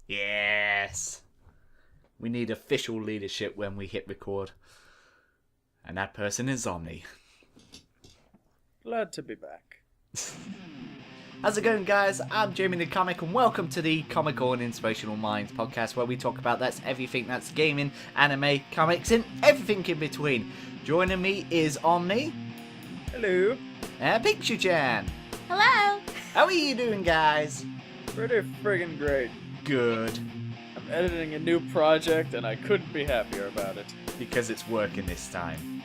Yes. We need official leadership when we hit record. And that person is Omni. Glad to be back. How's it going, guys? I'm Jamie the Comic, and welcome to the Comical and Inspirational Minds podcast, where we talk about everything that's gaming, anime, comics, and everything in between. Joining me is Omni. Hello. And Pinkshucan. Hello. How are you doing, guys? Pretty friggin' great. Good. I'm editing a new project and I couldn't be happier about it. Because it's working this time.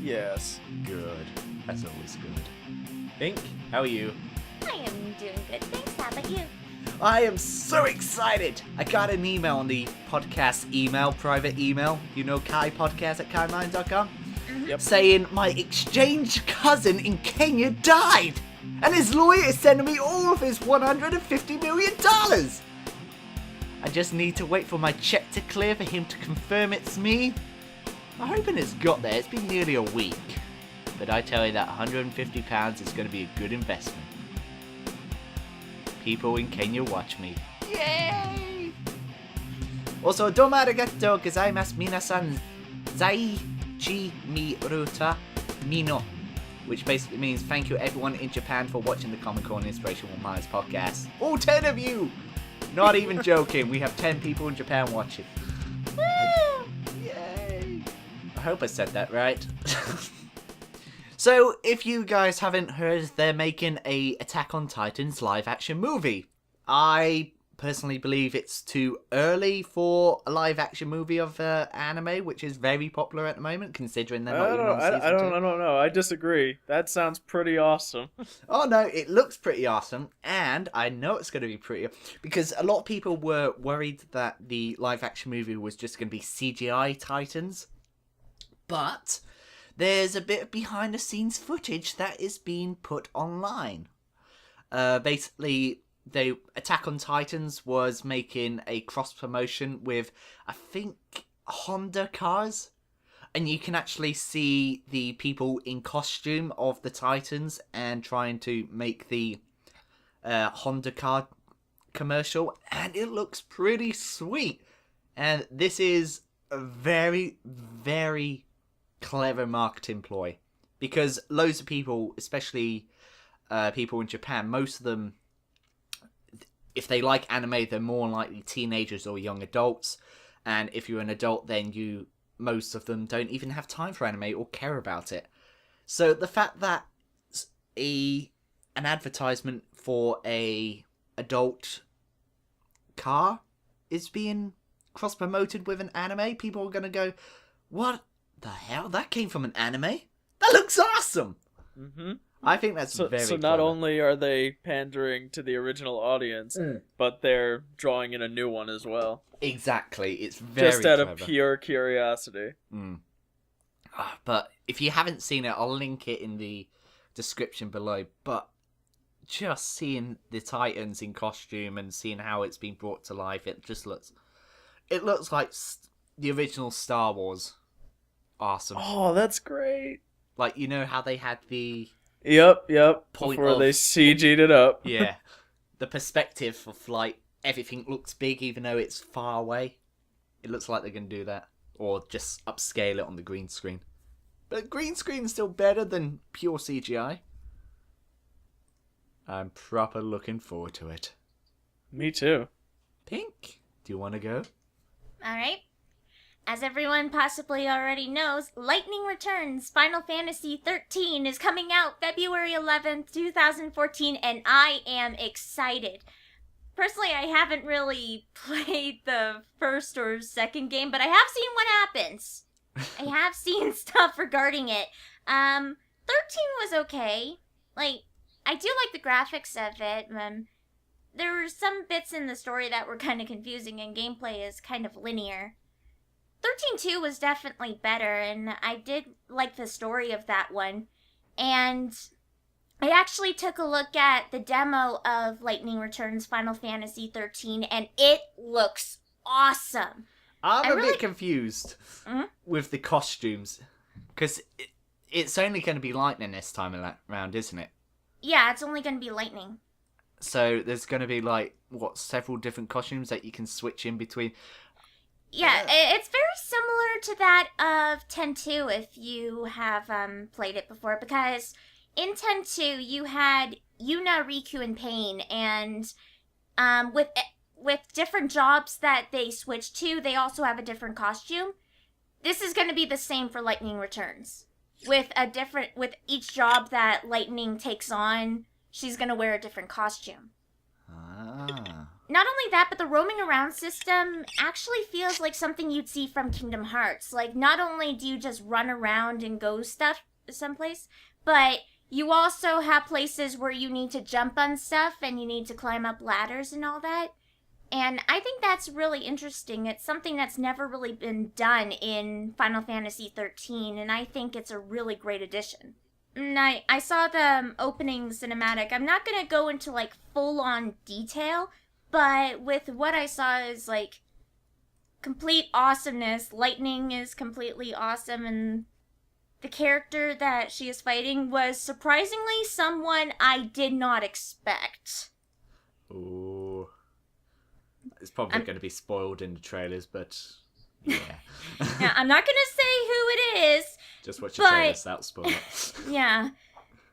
Yes. Good. That's always good. Pink, how are you? I am doing good. Thanks. How about you? I am so excited! I got an email on the podcast email, private email, Kai Podcast at Caiminds.com, Yep. saying my exchange cousin in Kenya died! And his lawyer is sending me all of his $150 million! I just need to wait for my check to clear for him to confirm it's me. I'm hoping it's got there. It's been nearly a week. But I tell you that £150 is going to be a good investment. People in Kenya watch me. Yay! Also, domo arigato gozaimasu minasan zaichi mi ruta mino. Which basically means thank you everyone in Japan for watching the Comical and Inspirational Minds podcast. All 10 of you! Not even joking, we have 10 people in Japan watching. Woo! Yay! I hope I said that right. So, if you guys haven't heard, they're making a Attack on Titan's live-action movie. I personally believe it's too early for a live-action movie of anime, which is very popular at the moment, considering they're not even on season 2. I don't know. I disagree. That sounds pretty awesome. Oh no, it looks pretty awesome, and I know it's going to be pretty, because a lot of people were worried that the live-action movie was just going to be CGI Titans, but there's a bit of behind-the-scenes footage that is being put online. Basically, Attack on Titans was making a cross-promotion with, I think, Honda cars. And you can actually see the people in costume of the Titans and trying to make the Honda car commercial. And it looks pretty sweet. And this is a very, very clever marketing ploy. Because loads of people, especially people in Japan, most of them, if they like anime, they're more likely teenagers or young adults. And if you're an adult, then most of them don't even have time for anime or care about it. So the fact that an advertisement for a adult car is being cross-promoted with an anime, people are going to go, what the hell? That came from an anime? That looks awesome! Mm-hmm. I think that's very So clever. not only are they pandering to the original audience, but they're drawing in a new one as well. Exactly, it's very just out clever. of pure curiosity. But if you haven't seen it, I'll link it in the description below. But just seeing the Titans in costume and seeing how it's been brought to life, it looks like the original Star Wars. Awesome. Oh, that's great. Like, you know how they had the... Yep. Point Before of- they CG'd it up. Yeah. The perspective of, like, everything looks big even though it's far away. It looks like they're going to do that. Or just upscale it on the green screen. But green screen's still better than pure CGI. I'm proper looking forward to it. Me too. Pink, do you want to go? Alright. As everyone possibly already knows, Lightning Returns Final Fantasy XIII is coming out February 11th, 2014, and I am excited. Personally, I haven't really played the first or second game, but I have seen what happens. I have seen stuff regarding it. 13 was okay. Like, I do like the graphics of it. There were some bits in the story that were kind of confusing, and gameplay is kind of linear. 13-2 was definitely better, and I did like the story of that one. And I actually took a look at the demo of Lightning Returns Final Fantasy XIII, and it looks awesome. I'm a bit confused Mhm. with the costumes. Because it's only going to be lightning this time around, isn't it? Yeah, it's only going to be lightning. So there's going to be like several different costumes that you can switch in between. Yeah, it's very similar to that of 10-2 if you have played it before, because in 10-2 you had Yuna, Riku, and Pain, and with different jobs that they switch to, they also have a different costume. This is going to be the same for Lightning Returns. With each job that Lightning takes on, she's going to wear a different costume. Ah. Not only that, but the roaming around system actually feels like something you'd see from Kingdom Hearts. Like, not only do you just run around and go someplace, but you also have places where you need to jump on stuff and you need to climb up ladders and all that. And I think that's really interesting. It's something that's never really been done in Final Fantasy XIII, and I think it's a really great addition. And I saw the opening cinematic. I'm not going to go into, like, full-on detail, but with what I saw is, like, complete awesomeness. Lightning is completely awesome, and the character that she is fighting was surprisingly someone I did not expect. Ooh. It's probably going to be spoiled in the trailers, but yeah. Yeah, I'm not going to say who it is. Just watch the trailers, that'll spoil it. Yeah.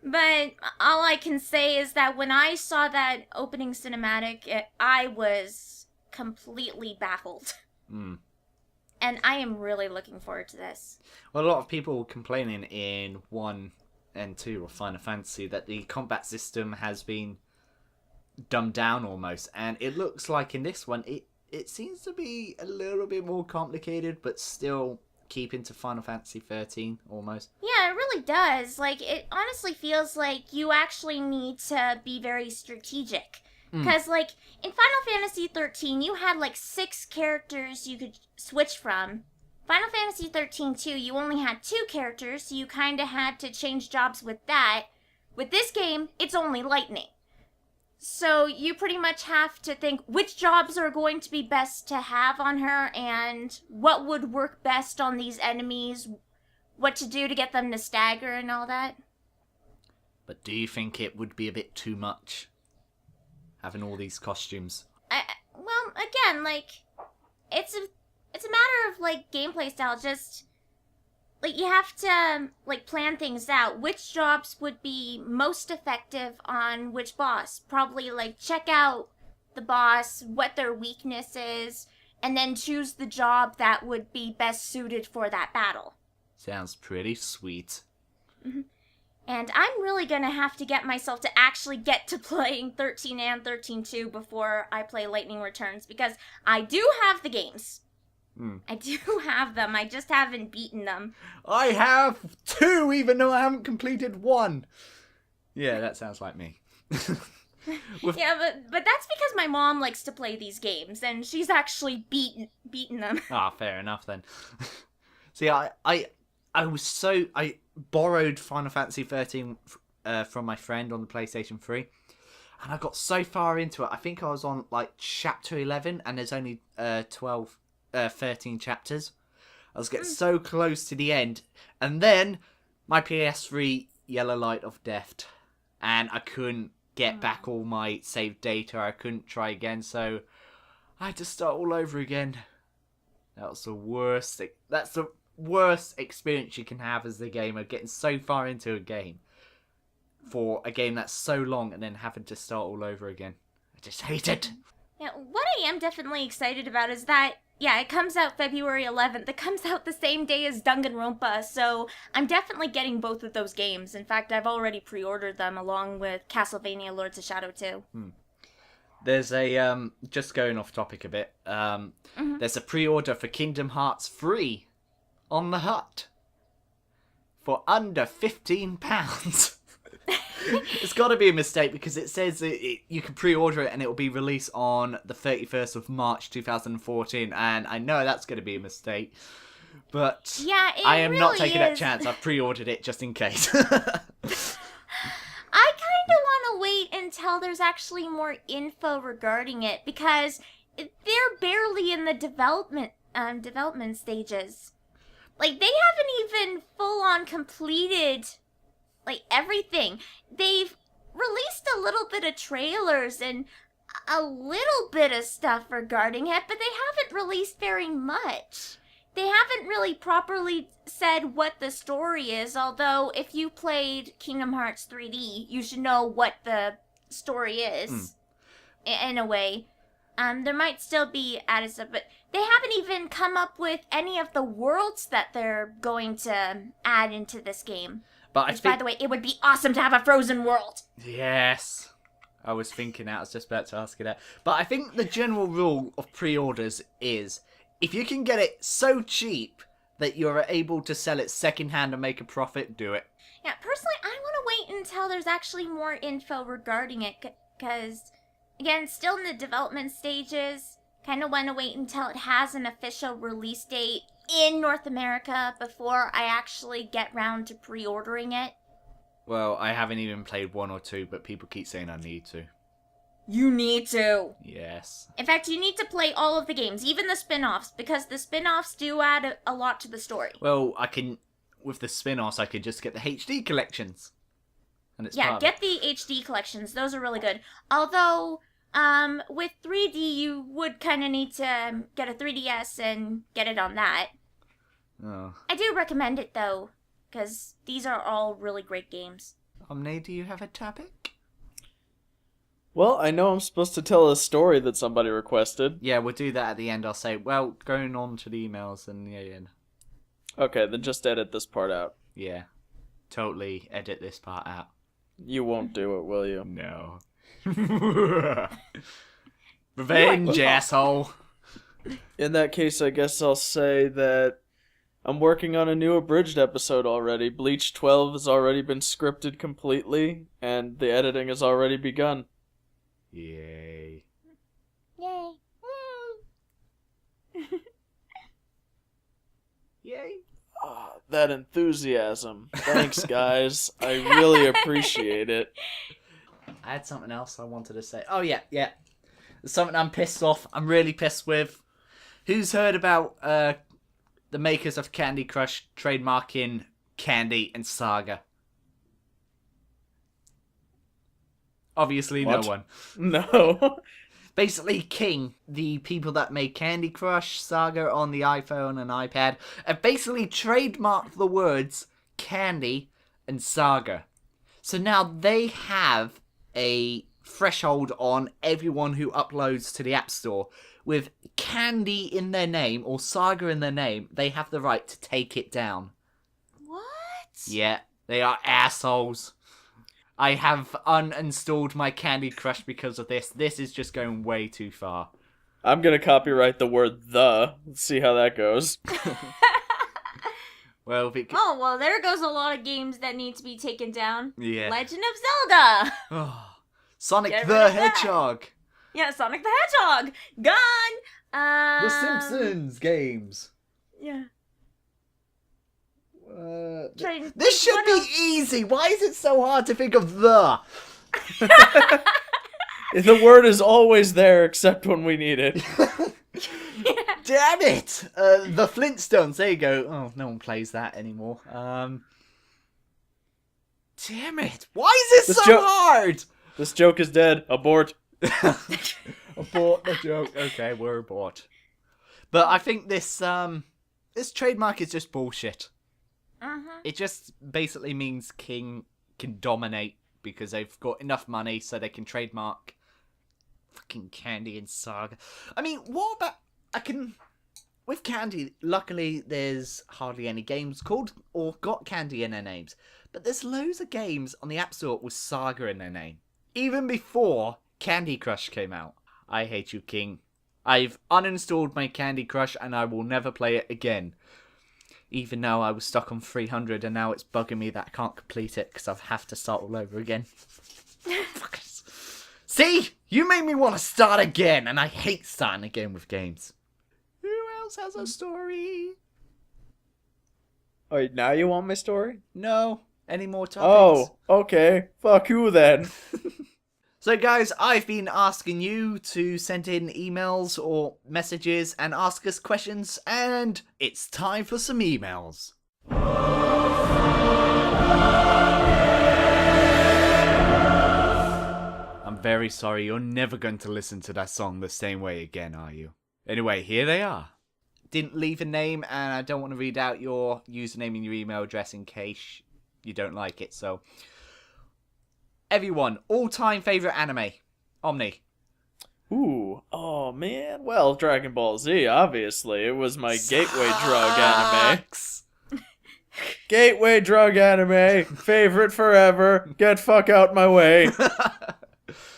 But all I can say is that when I saw that opening cinematic, I was completely baffled. Mm. And I am really looking forward to this. Well, a lot of people were complaining in 1 and 2 of Final Fantasy that the combat system has been dumbed down almost, and it looks like in this one it seems to be a little bit more complicated, but still keeping to Final Fantasy 13 almost. Yeah, it really does. Like, it honestly feels like you actually need to be very strategic. Because, like, in Final Fantasy 13, you had, like, 6 characters you could switch from. Final Fantasy 13, too, you only had 2 characters, so you kind of had to change jobs with that. With this game, it's only Lightning. So you pretty much have to think which jobs are going to be best to have on her and what would work best on these enemies, what to do to get them to stagger and all that. But do you think it would be a bit too much, having all these costumes? Well, again, like, it's a matter of, like, gameplay style. Just, like, you have to, like, plan things out. Which jobs would be most effective on which boss? Probably, like, check out the boss, what their weakness is, and then choose the job that would be best suited for that battle. Sounds pretty sweet. Mm-hmm. And I'm really going to have to get myself to actually get to playing 13 and 13-2 before I play Lightning Returns, because I do have the games. I do have them. I just haven't beaten them. I have 2, even though I haven't completed 1. Yeah, that sounds like me. Yeah, but that's because my mom likes to play these games, and she's actually beaten them. Ah, fair enough then. See, I borrowed Final Fantasy 13 from my friend on the PlayStation 3, and I got so far into it. I think I was on like chapter 11, and there's only 13 chapters. I was getting so close to the end, and then my PS3 yellow light of death, and I couldn't get back all my saved data. I couldn't try again, so I had to start all over again. That was the worst. That's the worst experience you can have as a gamer, getting so far into a game for a game that's so long and then having to start all over again. I just hate it. Yeah, what I am definitely excited about is that, yeah, it comes out February 11th. It comes out the same day as Danganronpa, so I'm definitely getting both of those games. In fact, I've already pre-ordered them along with Castlevania Lords of Shadow 2. There's a, just going off topic a bit, there's a pre-order for Kingdom Hearts 3 on the Hut for under £15. It's got to be a mistake because it says you can pre-order it and it will be released on the 31st of March 2014, and I know that's going to be a mistake, but yeah, I am really not taking that is. chance. I've pre-ordered it just in case. I kind of want to wait until there's actually more info regarding it, because they're barely in the development stages. Like, they haven't even full-on completed, like, everything. They've released a little bit of trailers and a little bit of stuff regarding it, but they haven't released very much. They haven't really properly said what the story is, although if you played Kingdom Hearts 3D, you should know what the story is, in a way. There might still be added stuff, but they haven't even come up with any of the worlds that they're going to add into this game. But by the way, it would be awesome to have a frozen world. Yes. I was thinking that. I was just about to ask you that. But I think the general rule of pre-orders is if you can get it so cheap that you're able to sell it secondhand and make a profit, do it. Yeah, personally, I want to wait until there's actually more info regarding it, because, again, it's still in the development stages. Kind of want to wait until it has an official release date in North America before I actually get round to pre-ordering it. Well, I haven't even played 1 or 2, but people keep saying I need to. You need to. Yes. In fact, you need to play all of the games, even the spin-offs, because the spin-offs do add a lot to the story. Well, with the spin-offs, I could just get the HD collections. And it's get the HD collections. Those are really good. Although, with 3D, you would kind of need to get a 3DS and get it on that. Oh. I do recommend it, though, because these are all really great games. Omni, do you have a topic? Well, I know I'm supposed to tell a story that somebody requested. Yeah, we'll do that at the end. I'll say, well, going on to the emails and yeah. Okay, then just edit this part out. Yeah. Totally edit this part out. You won't do it, will you? No. Revenge, asshole. In that case, I guess I'll say that I'm working on a new abridged episode already. Bleach 12 has already been scripted completely, and the editing has already begun. Yay. Yay. Yay. That enthusiasm. Thanks, guys. I really appreciate it. I had something else I wanted to say. Oh, yeah. There's something I'm pissed off. I'm really pissed with. Who's heard about the makers of Candy Crush trademarking Candy and Saga? Obviously, What? no one. No. Basically, King, the people that made Candy Crush, Saga on the iPhone and iPad, have basically trademarked the words Candy and Saga. So now they have a threshold on everyone who uploads to the App Store. With Candy in their name, or Saga in their name, they have the right to take it down. What? Yeah, they are assholes. I have uninstalled my Candy Crush because of this. This is just going way too far. I'm gonna copyright the word "the." Let's see how that goes. Well, well, there goes a lot of games that need to be taken down. Yeah. Legend of Zelda. Sonic Get rid the of that. Hedgehog. Yeah, Sonic the Hedgehog. Gone. The Simpsons games. Yeah. This should be easy. Why is it so hard to think of the? The word is always there except when we need it. Damn it! The Flintstones. There you go. Oh, no one plays that anymore. Damn it! Why is this so hard? This joke is dead. Abort. Abort the joke. Okay, we're abort. But I think this trademark is just bullshit. It just basically means King can dominate because they've got enough money so they can trademark fucking Candy and Saga. I mean, what about... With Candy, luckily there's hardly any games called or got Candy in their names. But there's loads of games on the App Store with Saga in their name. Even before Candy Crush came out. I hate you, King. I've uninstalled my Candy Crush and I will never play it again. Even though I was stuck on 300 and now it's bugging me that I can't complete it because I have to start all over again. Fuckers. See? You made me want to start again and I hate starting again with games. Who else has a story? Wait, now you want my story? No. Any more topics? Oh, okay. Fuck you then. So guys, I've been asking you to send in emails or messages and ask us questions, and it's time for some emails. So, 1 very sorry. You're never going to listen to that song the same way again, are you? Anyway, here they are. Didn't leave a name, and I don't want to read out your username and your email address in case you don't like it. So, everyone, all-time favorite anime, Omni. Ooh, oh man. Well, Dragon Ball Z, obviously. It was my gateway drug anime. Gateway drug anime. Favorite forever. Get fuck out my way.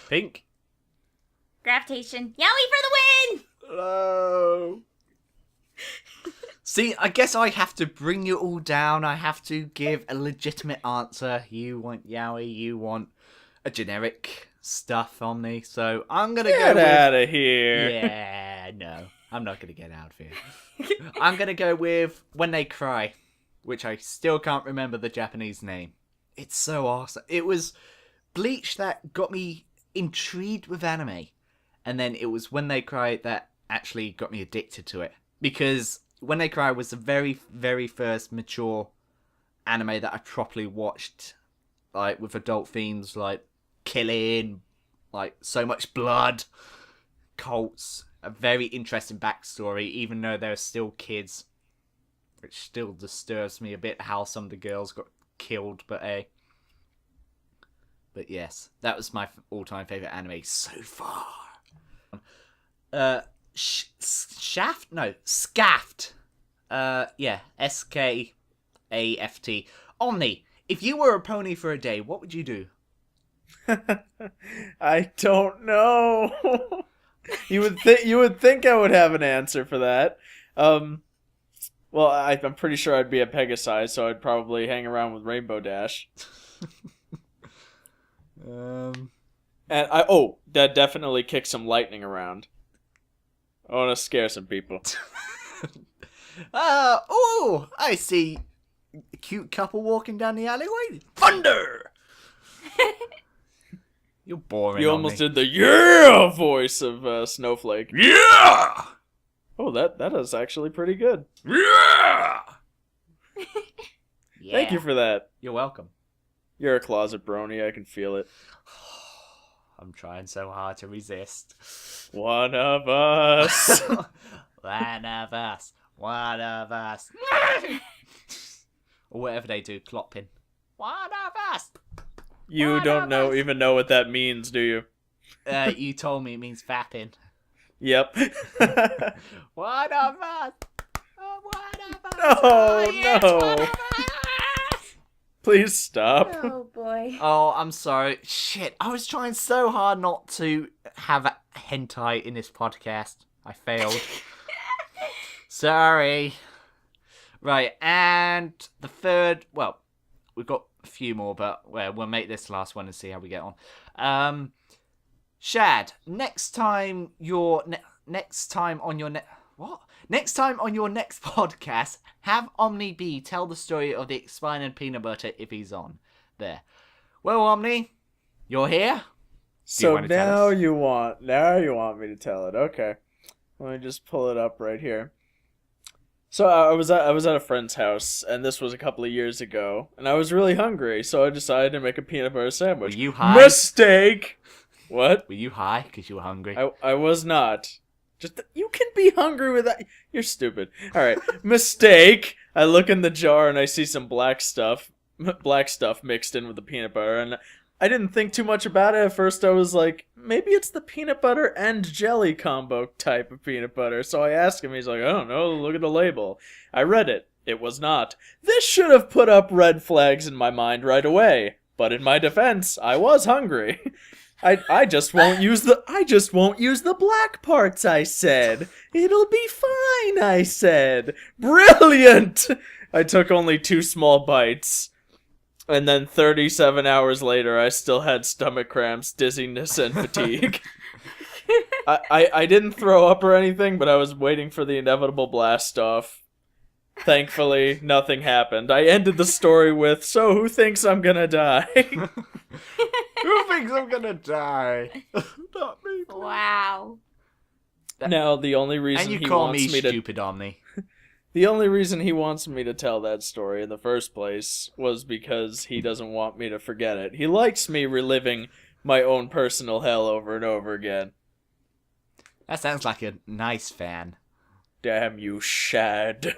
Pink. Gravitation. Yowie for the win! Hello. See, I guess I have to bring you all down. I have to give a legitimate answer. You want yaoi, you want a generic stuff, Omni. So I'm gonna Get out of here. Yeah, no, I'm not gonna get out of here. I'm gonna go with When They Cry, which I still can't remember the Japanese name. It's so awesome. It was Bleach that got me intrigued with anime, and then it was When They Cry that actually got me addicted to it, because When They Cry was the very, very first mature anime that I properly watched, like with adult themes like killing, like so much blood, cults, a very interesting backstory, even though they're still kids, which still disturbs me a bit how some of the girls got killed, but yes, that was my all-time favorite anime so far. Shaft? No, Skaft. Yeah, Skaft. Omni, if you were a pony for a day, what would you do? I don't know. You would think I would have an answer for that. Well, I'm pretty sure I'd be a Pegasi, so I'd probably hang around with Rainbow Dash. And that definitely kick some lightning around. I want to scare some people. I see a cute couple walking down the alleyway. Thunder! You're boring. You almost did the yeah voice of Snowflake. Yeah! Oh, that is actually pretty good. Yeah! Thank you for that. You're welcome. You're a closet brony, I can feel it. I'm trying so hard to resist. One of us. One of us. One of us. Or whatever they do, clopping. One of us. You One don't of know us. even know what that means, do you? You told me it means fapping. Yep. One of us. Oh, one of us. No, Oh, yes, no. one of us. Please stop. Oh boy. Oh, I'm sorry. Shit, I was trying so hard not to have a hentai in this podcast. I failed. Sorry. Right, and the third... Well, we've got a few more, but we'll make this last one and see how we get on. Shad, next time on your next podcast, have OmniB tell the story of the expired peanut butter if he's on there. Well, Omni, you're here. So want to tell now us? you want me to tell it. Okay. Let me just pull it up right here. So I was at a friend's house, and this was a couple of years ago, and I was really hungry, so I decided to make a peanut butter sandwich. Were you high? Mistake. What? Were you high because you were hungry? I was not. You can be hungry without... You're stupid. Alright. Mistake! I look in the jar and I see some black stuff mixed in with the peanut butter, and I didn't think too much about it. At first I was like, maybe it's the peanut butter and jelly combo type of peanut butter. So I asked him, he's like, I don't know, look at the label. I read it. It was not. This should have put up red flags in my mind right away. But in my defense, I was hungry. I just won't use the black parts, I said. It'll be fine, I said. Brilliant! I took only 2 small bites. And then 37 hours later, I still had stomach cramps, dizziness, and fatigue. I didn't throw up or anything, but I was waiting for the inevitable blast off. Thankfully, nothing happened. I ended the story with, so who thinks I'm gonna die? Who thinks I'm gonna die? Not me. Wow. Now, the only reason And you he call wants me me to... stupid, Omni. The only reason he wants me to tell that story in the first place was because he doesn't want me to forget it. He likes me reliving my own personal hell over and over again. That sounds like a nice fan. Damn you, Shad.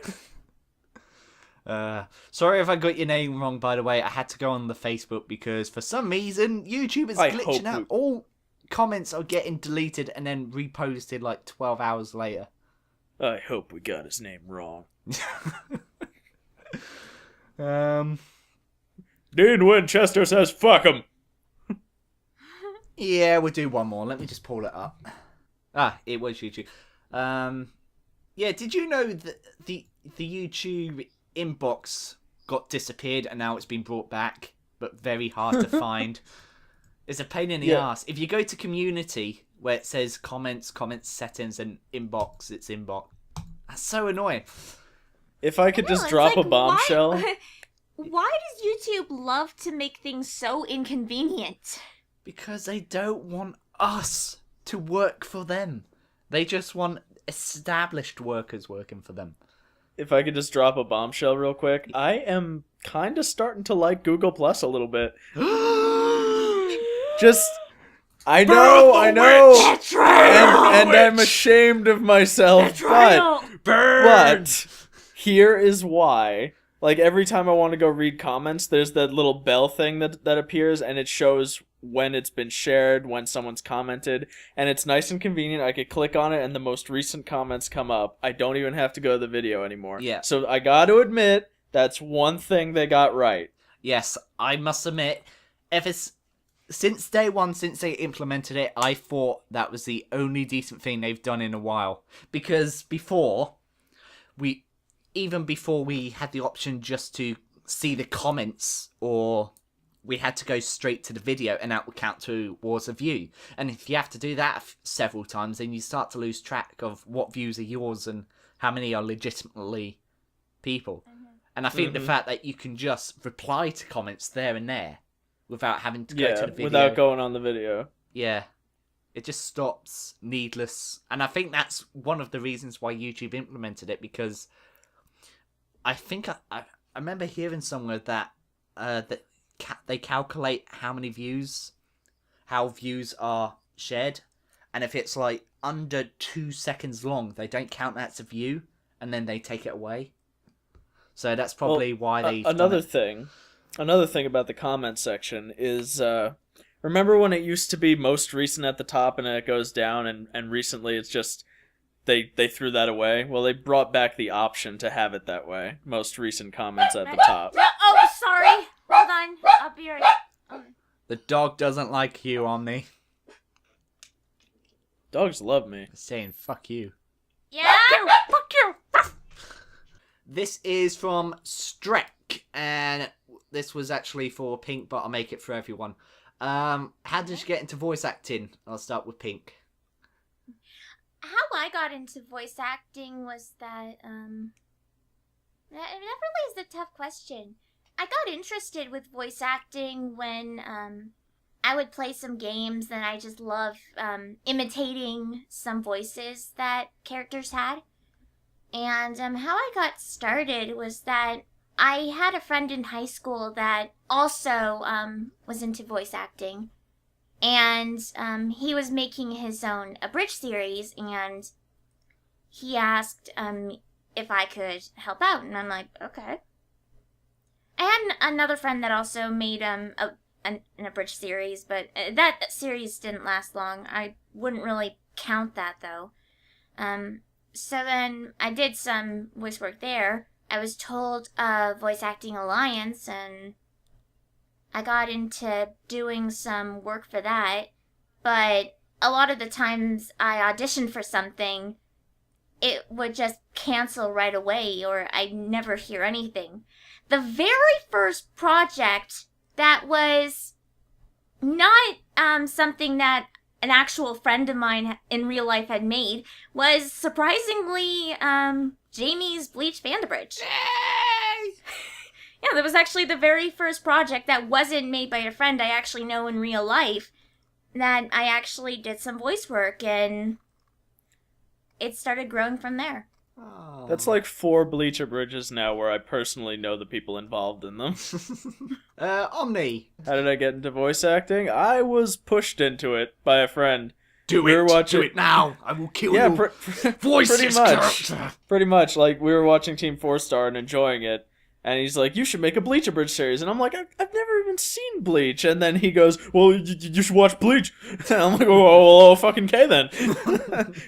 Sorry if I got your name wrong, by the way. I had to go on the Facebook because for some reason YouTube is glitching out. All comments are getting deleted and then reposted like 12 hours later. I hope we got his name wrong. Dean Winchester says fuck him. Yeah, we'll do one more. Let me just pull it up. It was YouTube. Yeah, did you know that the YouTube inbox got disappeared and now it's been brought back, but very hard to find? It's a pain in the ass. If you go to community where it says comments, settings, and inbox, it's inbox. That's so annoying. If I could just drop a bombshell. Why does YouTube love to make things so inconvenient? Because they don't want us to work for them. They just want established workers working for them. If I could just drop a bombshell real quick, I am kind of starting to like Google Plus a little bit. I know, and I'm ashamed of myself, but here is why. Like, every time I want to go read comments, there's that little bell thing that appears, and it shows when it's been shared, when someone's commented, and it's nice and convenient. I could click on it, and the most recent comments come up. I don't even have to go to the video anymore. Yeah. So I got to admit, that's one thing they got right. Yes, I must admit, since day one, since they implemented it, I thought that was the only decent thing they've done in a while. Because even before we had the option just to see the comments, or we had to go straight to the video and that would count towards a view. And if you have to do that several times, then you start to lose track of what views are yours and how many are legitimately people. Mm-hmm. And I think the fact that you can just reply to comments there and there without having to go to the video. Without going on the video. Yeah. It just stops needless. And I think that's one of the reasons why YouTube implemented it, because I think I remember hearing somewhere that they calculate how views are shared, and if it's like under 2 seconds long, they don't count that as a view, and then they take it away. So that's probably why they. Another thing about the comment section is, remember when it used to be most recent at the top and then it goes down, and recently it's just. They threw that away. Well, they brought back the option to have it that way. Most recent comments at the top. Oh, sorry. Hold on. I'll be right. The dog doesn't like you, Omni. Dogs love me. Saying fuck you. Yeah. Fuck you. This is from Strekk, and this was actually for Pink, but I'll make it for everyone. How did you get into voice acting? I'll start with Pink. How I got into voice acting was that that really is a tough question. I got interested with voice acting when I would play some games, and I just love imitating some voices that characters had. And how I got started was that I had a friend in high school that also was into voice acting. And he was making his own abridged series, and he asked if I could help out, and I'm like, okay. I had another friend that also made an abridged series, but that series didn't last long. I wouldn't really count that, though. So then I did some voice work there. I was told of Voice Acting Alliance, and I got into doing some work for that, but a lot of the times I auditioned for something, it would just cancel right away, or I'd never hear anything. The very first project that was not something that an actual friend of mine in real life had made was surprisingly Jamie's Bleach Abridged. Yay! Yeah, that was actually the very first project that wasn't made by a friend I actually know in real life, that I actually did some voice work, and it started growing from there. Oh, That's like 4 Bleach Abridges now where I personally know the people involved in them. Omni. How did I get into voice acting? I was pushed into it by a friend. Do it now. I will kill Yeah, you. Voices character. Pretty much. Like, we were watching Team 4 Star and enjoying it. And he's like, you should make a Bleach Abridged series. And I'm like, I've never even seen Bleach. And then he goes, well, you should watch Bleach. And I'm like, oh, fucking K then.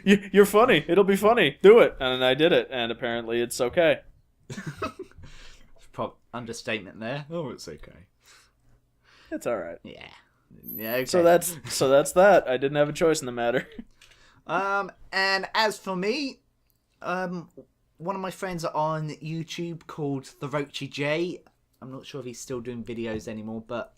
You're funny. It'll be funny. Do it. And I did it. And apparently it's okay. Understatement there. Oh, it's okay. It's alright. Yeah. Okay. So that's that. I didn't have a choice in the matter. And as for me, one of my friends on YouTube called Throaty J. I'm not sure if he's still doing videos anymore, but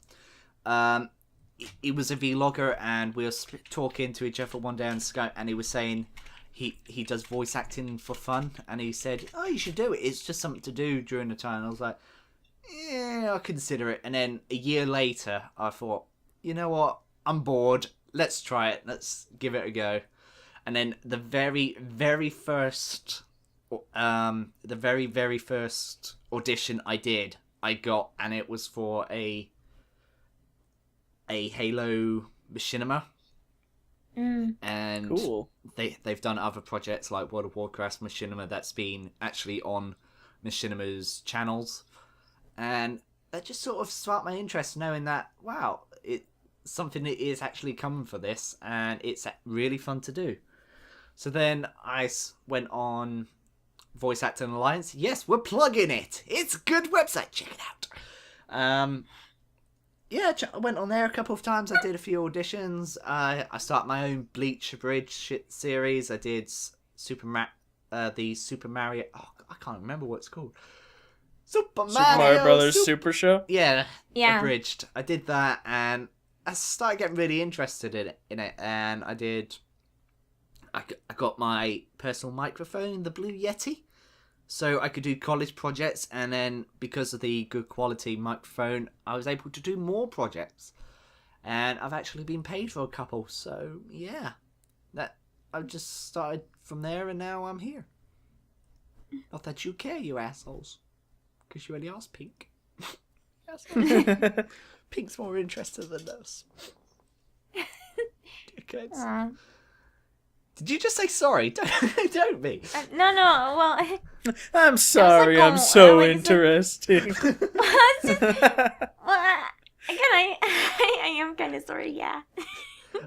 he was a vlogger, and we were talking to each other one day on Skype, and he was saying he does voice acting for fun, and he said, oh, you should do it. It's just something to do during the time. And I was like, yeah, I'll consider it. And then a year later, I thought, you know what? I'm bored. Let's try it. Let's give it a go. And then the very, very first audition I got, and it was for a Halo machinima. And cool. They've done other projects like World of Warcraft machinima that's been actually on machinima's channels, and that just sort of sparked my interest, knowing that, wow, it's something that is actually coming for this, and it's really fun to do. So then I went on Voice Acting Alliance. Yes, we're plugging it. It's a good website. Check it out. Yeah, I went on there a couple of times. I did a few auditions. I started my own Bleach Abridged series. I did the Super Mario. Oh, I can't remember what it's called. Super Mario Brothers Super Show. Yeah. Abridged. I did that, and I started getting really interested in it, and I got my personal microphone, the Blue Yeti, so I could do college projects, and then because of the good quality microphone, I was able to do more projects, and I've actually been paid for a couple. So yeah, that I just started from there, and now I'm here. Not that you care, you assholes, because you only asked Pink. Pink's more interested than us. Dickheads. Did you just say sorry? Don't be. No, well... I'm sorry, I'm so interesting. I am kind of sorry, yeah.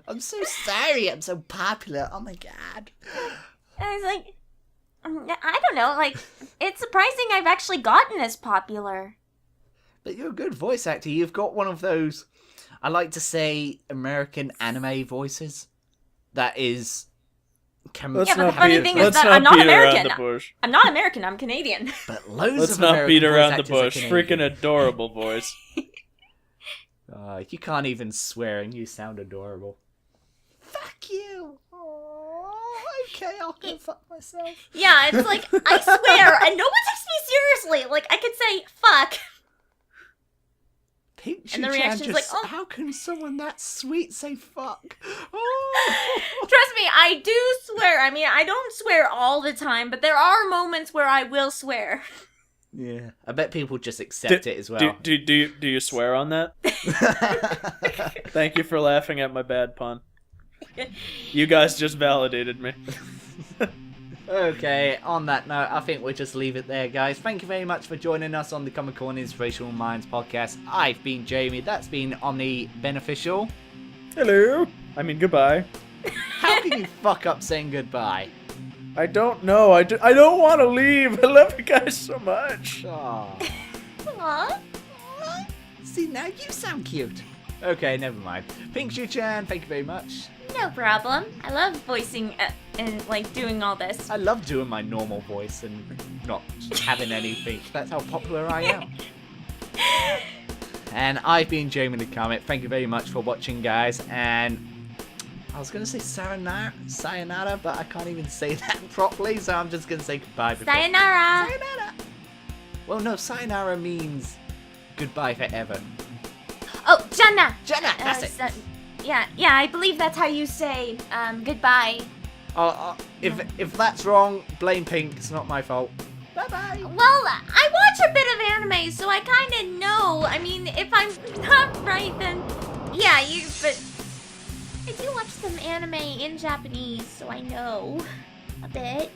I'm so sorry, I'm so popular. Oh my god. I was like... I don't know, like, it's surprising I've actually gotten as popular. But you're a good voice actor. You've got one of those, I like to say, American anime voices. That is... but the funny thing is that I'm not American. I'm not American, I'm Canadian. But loads Let's of not American beat around the voice bush. actors are Freaking adorable voice. You can't even swear and you sound adorable. Fuck you. Oh, okay, I'll go fuck myself. Yeah, it's like, I swear, and no one takes me seriously. Like, I could say, fuck. And the reaction is like, oh. How can someone that sweet say fuck? Oh. Trust me, I do swear. I mean, I don't swear all the time, but there are moments where I will swear. Yeah. I bet people just accept it as well. Do you swear on that? Thank you for laughing at my bad pun. You guys just validated me. Okay, on that note, I think we'll just leave it there, guys. Thank you very much for joining us on the Comic Con Inspirational Minds podcast. I've been Jamie. That's been Omni Beneficial. Hello. I mean, goodbye. How can you fuck up saying goodbye? I don't know. I don't want to leave. I love you guys so much. Aww. See, now you sound cute. Okay, never mind. Pinkshucan, thank you very much. No problem. I love voicing and like doing all this. I love doing my normal voice and not having anything. That's how popular I am. And I've been Jamie the Comet. Thank you very much for watching, guys. And I was going to say sayonara, but I can't even say that properly, so I'm just going to say goodbye. Sayonara! Sayonara! Well, no, sayonara means goodbye forever. Oh, Jana! Jana, that's it. Yeah, I believe that's how you say goodbye. If that's wrong, blame Pink. It's not my fault. Bye-bye. Well, I watch a bit of anime, so I kind of know. I mean, if I'm not right, then yeah, but I do watch some anime in Japanese, so I know a bit.